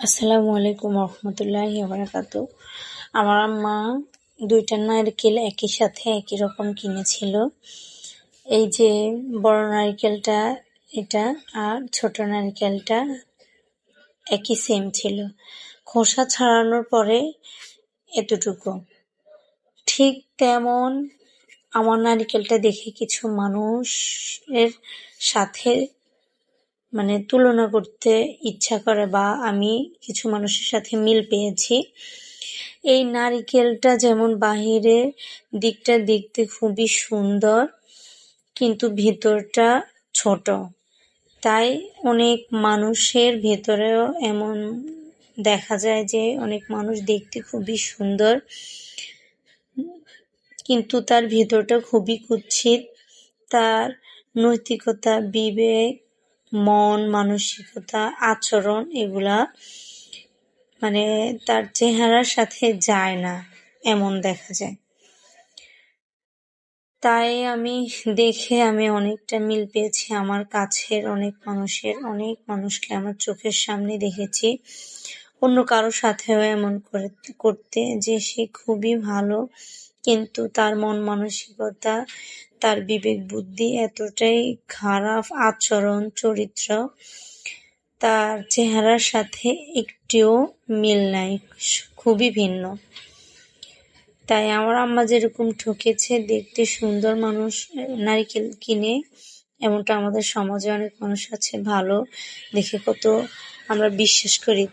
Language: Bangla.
আসসালামু আলাইকুম রহমতুল্লাহি বারাকাতু। আমার আম্মা 2টা নারকেল একই সাথে একই রকম কিনেছিল। এই যে বড় নারকেলটা এটা আর ছোট নারকেলটা একই সেম ছিল। খোসা ছাড়ানোর পরে এতটুকু। ঠিক তেমন আমার নারকেলটা দেখে কিছু মানুষের সাথে তুলনা করতে ইচ্ছা করে, বা আমি কিছু মানুষের সাথে মিল পেয়েছি। এই নারিকেলটা যেমন বাহিরে দিকটা দেখতে খুবই সুন্দর, কিন্তু ভিতরটা ছোট। তাই অনেক মানুষের ভেতরেও এমন দেখা যায় যে অনেক মানুষ দেখতে খুবই সুন্দর, কিন্তু তার ভেতরটা খুবই কুৎসিত। তার নৈতিকতা, বিবেক, মন, মানসিকতা, আচরণ এগুলা তার চেহারার সাথে যায় না, এমন দেখা যায়। তাই আমি দেখে অনেকটা মিল পেয়েছি। আমার কাছের অনেক মানুষকে আমার চোখের সামনে দেখেছি অন্য কারোর সাথেও এমন করতে, যে সে খুবই ভালো, কিন্তু তার মন মানসিকতা, তার বিবেক বুদ্ধি এতটাই খারাপ, আচরণ চরিত্র তার চেহারার সাথে একটিও মিল নাই, খুবই ভিন্ন। তাই আমার আম্মা যেরকম ঠকেছে দেখতে সুন্দর মানুষ নারকেল কিনে, এমনটা আমাদের সমাজে অনেক মানুষ আছে ভালো দেখে কত আমরা বিশ্বাস করি।